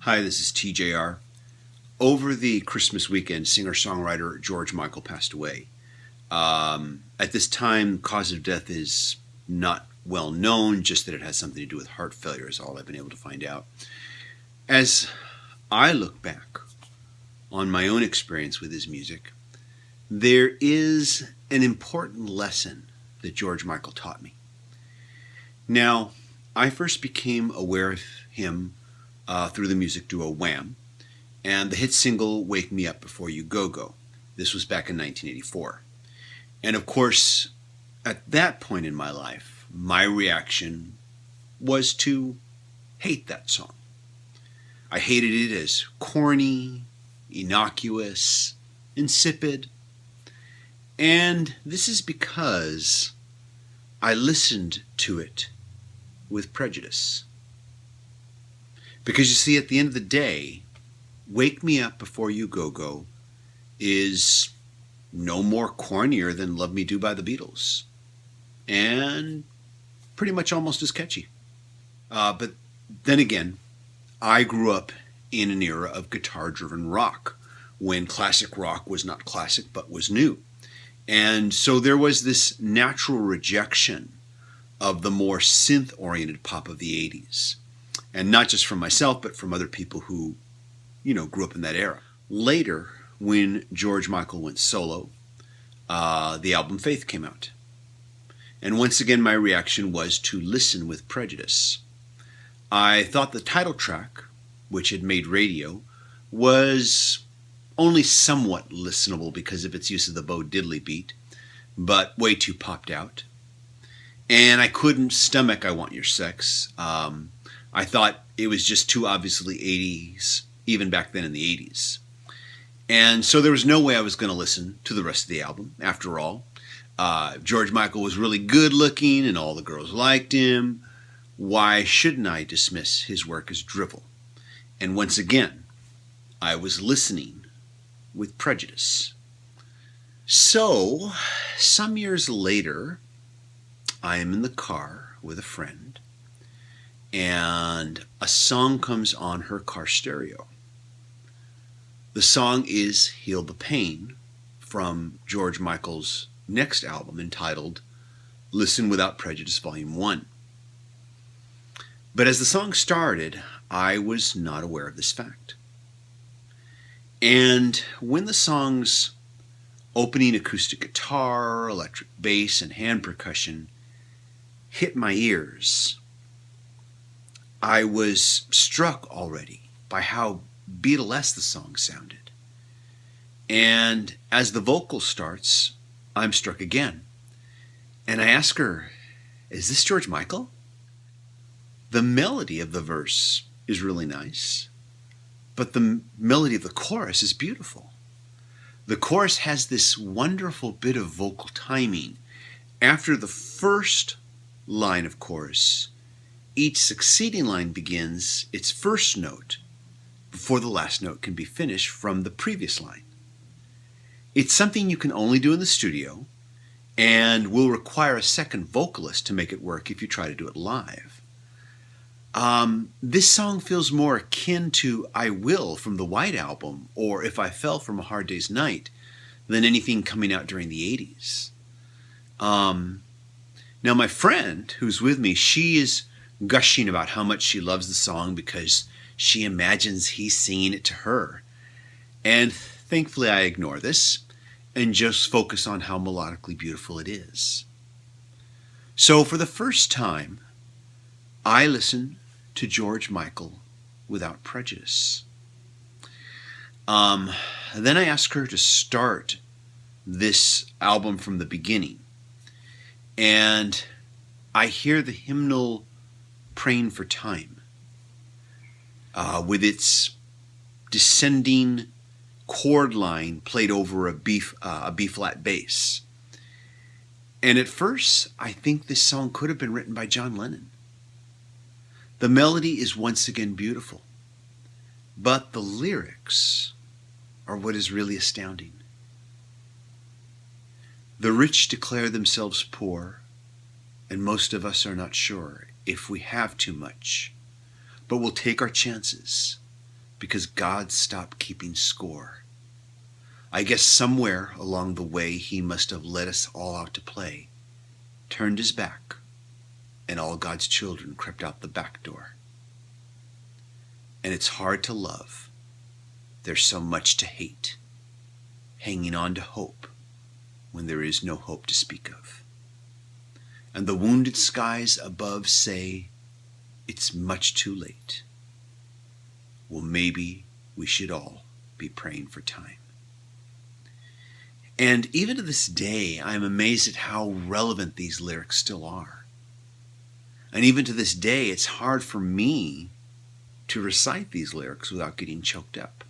Hi, this is TJR. Over the Christmas weekend, singer-songwriter George Michael passed away. At this time, cause of death is not well known, just that it has something to do with heart failure is all I've been able to find out. As I look back on my own experience with his music, there is an important lesson that George Michael taught me. Now, I first became aware of him through the music duo Wham! And the hit single Wake Me Up Before You Go Go. This was back in 1984. And of course, at that point in my life, my reaction was to hate that song. I hated it as corny, innocuous, insipid. And this is because I listened to it with prejudice. Because you see, at the end of the day, Wake Me Up Before You Go Go is no more cornier than Love Me Do by the Beatles. And pretty much almost as catchy. But then again, I grew up in an era of guitar-driven rock, when classic rock was not classic but was new. And so there was this natural rejection of the more synth-oriented pop of the 80s. And not just from myself, but from other people who, grew up in that era. Later, when George Michael went solo, the album Faith came out. And once again, my reaction was to listen with prejudice. I thought the title track, which had made radio, was only somewhat listenable because of its use of the Bo Diddley beat, but way too popped out. And I couldn't stomach I Want Your Sex. I thought it was just too obviously 80s, even back then in the 80s. And so there was no way I was going to listen to the rest of the album. After all, George Michael was really good looking and all the girls liked him. Why shouldn't I dismiss his work as drivel? And once again, I was listening with prejudice. So, some years later, I am in the car with a friend, and a song comes on her car stereo. The song is Heal the Pain from George Michael's next album entitled Listen Without Prejudice Volume 1. But as the song started, I was not aware of this fact. And when the song's opening acoustic guitar, electric bass, and hand percussion hit my ears, I was struck already by how Beatlesque the song sounded. And as the vocal starts, I'm struck again. And I ask her, is this George Michael? The melody of the verse is really nice, but the melody of the chorus is beautiful. The chorus has this wonderful bit of vocal timing. After the first line of chorus, each succeeding line begins its first note before the last note can be finished from the previous line. It's something you can only do in the studio and will require a second vocalist to make it work if you try to do it live. This song feels more akin to I Will from the White Album or If I Fell from a Hard Day's Night than anything coming out during the 80s. Now my friend who's with me, she is gushing about how much she loves the song because she imagines he's singing it to her. And thankfully I ignore this and just focus on how melodically beautiful it is. So for the first time, I listen to George Michael without prejudice. Then I ask her to start this album from the beginning. And I hear the hymnal Praying for Time with its descending chord line played over a B-flat bass. And at first, I think this song could have been written by John Lennon. The melody is once again beautiful, but the lyrics are what is really astounding. The rich declare themselves poor, and most of us are not sure if we have too much, but we'll take our chances. because God stopped keeping score. I guess somewhere along the way he must have let us all out to play, turned his back, and all God's children crept out the back door. And it's hard to love. There's so much to hate, hanging on to hope when there is no hope to speak of. And the wounded skies above say, it's much too late. Well, maybe we should all be praying for time. And even to this day, I'm amazed at how relevant these lyrics still are. And even to this day, it's hard for me to recite these lyrics without getting choked up.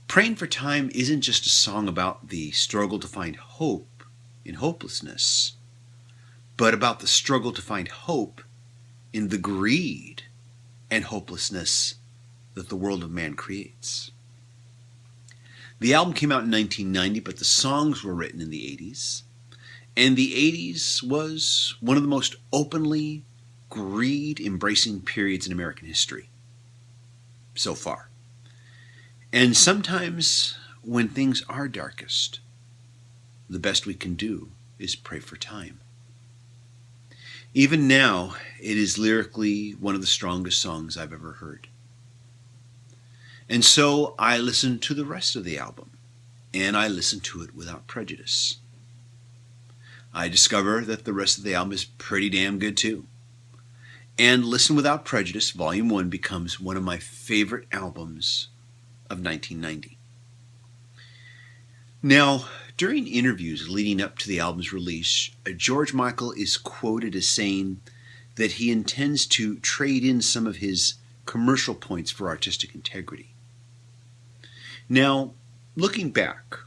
Praying for Time isn't just a song about the struggle to find hope in hopelessness, but about the struggle to find hope in the greed and hopelessness that the world of man creates. The album came out in 1990, but the songs were written in the 80s. And the 80s was one of the most openly greed-embracing periods in American history so far. And sometimes when things are darkest, the best we can do is pray for time. Even now, it is lyrically one of the strongest songs I've ever heard. And so I listened to the rest of the album, and I listened to it without prejudice. I discover that the rest of the album is pretty damn good too. And Listen Without Prejudice, Volume 1, becomes one of my favorite albums of 1990. Now, during interviews leading up to the album's release, George Michael is quoted as saying that he intends to trade in some of his commercial points for artistic integrity. Now, looking back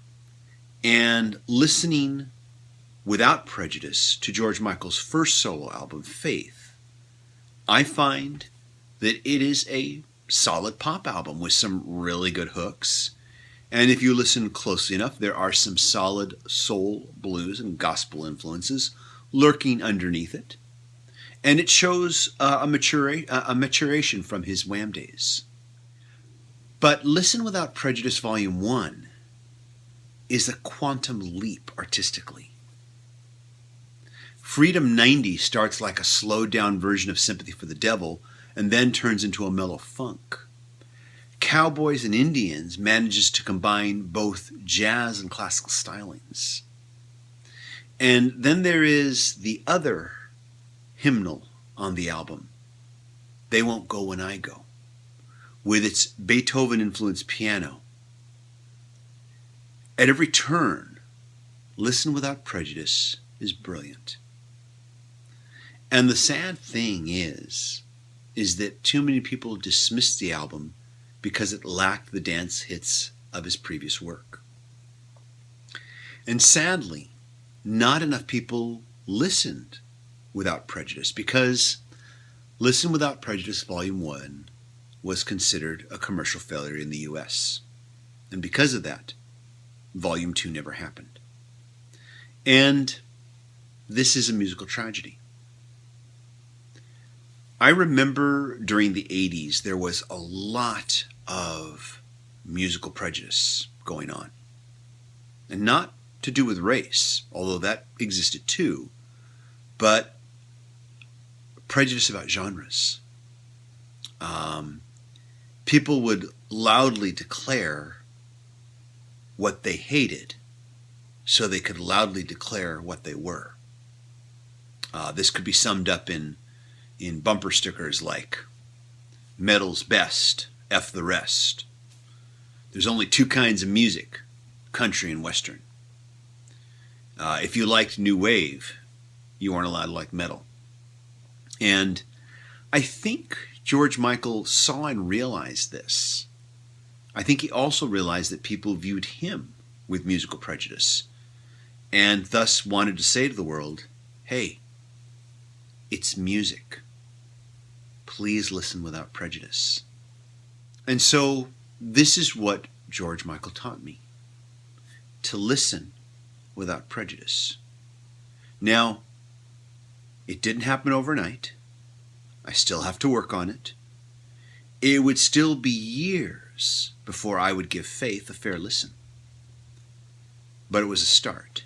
and listening without prejudice to George Michael's first solo album, Faith, I find that it is a solid pop album with some really good hooks. And if you listen closely enough, there are some solid soul, blues, and gospel influences lurking underneath it. And it shows a maturation from his Wham days. But Listen Without Prejudice Volume 1 is a quantum leap artistically. Freedom 90 starts like a slowed-down version of Sympathy for the Devil and then turns into a mellow funk. Cowboys and Indians manages to combine both jazz and classical stylings. And then there is the other hymnal on the album, They Won't Go When I Go, with its Beethoven-influenced piano. At every turn, Listen Without Prejudice is brilliant. And the sad thing is that too many people dismissed the album because it lacked the dance hits of his previous work. And sadly, not enough people listened without prejudice because Listen Without Prejudice Volume 1 was considered a commercial failure in the US. And because of that, Volume 2 never happened. And this is a musical tragedy. I remember during the 80s there was a lot of musical prejudice going on. And not to do with race, although that existed too, but prejudice about genres. People would loudly declare what they hated so they could loudly declare what they were. This could be summed up in bumper stickers like, metal's best, F the rest. There's only two kinds of music, country and western. If you liked new wave, you weren't allowed to like metal. And I think George Michael saw and realized this. I think he also realized that people viewed him with musical prejudice and thus wanted to say to the world, hey, it's music. Please listen without prejudice. And so this is what George Michael taught me, to listen without prejudice. Now, it didn't happen overnight. I still have to work on it. it would still be years before I would give faith a fair listen. But it was a start.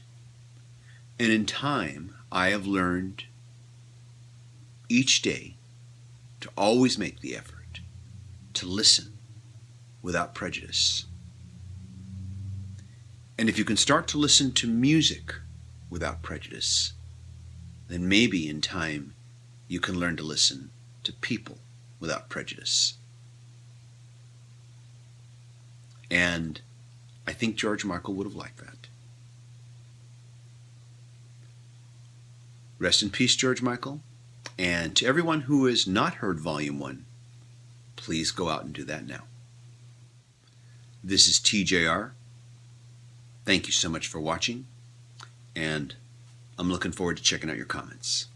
And in time, I have learned each day to always make the effort to listen without prejudice. And if you can start to listen to music without prejudice, then maybe in time you can learn to listen to people without prejudice. And I think George Michael would have liked that. Rest in peace, George Michael. And to everyone who has not heard Volume 1, please go out and do that now. This is TJR. Thank you so much for watching, and I'm looking forward to checking out your comments.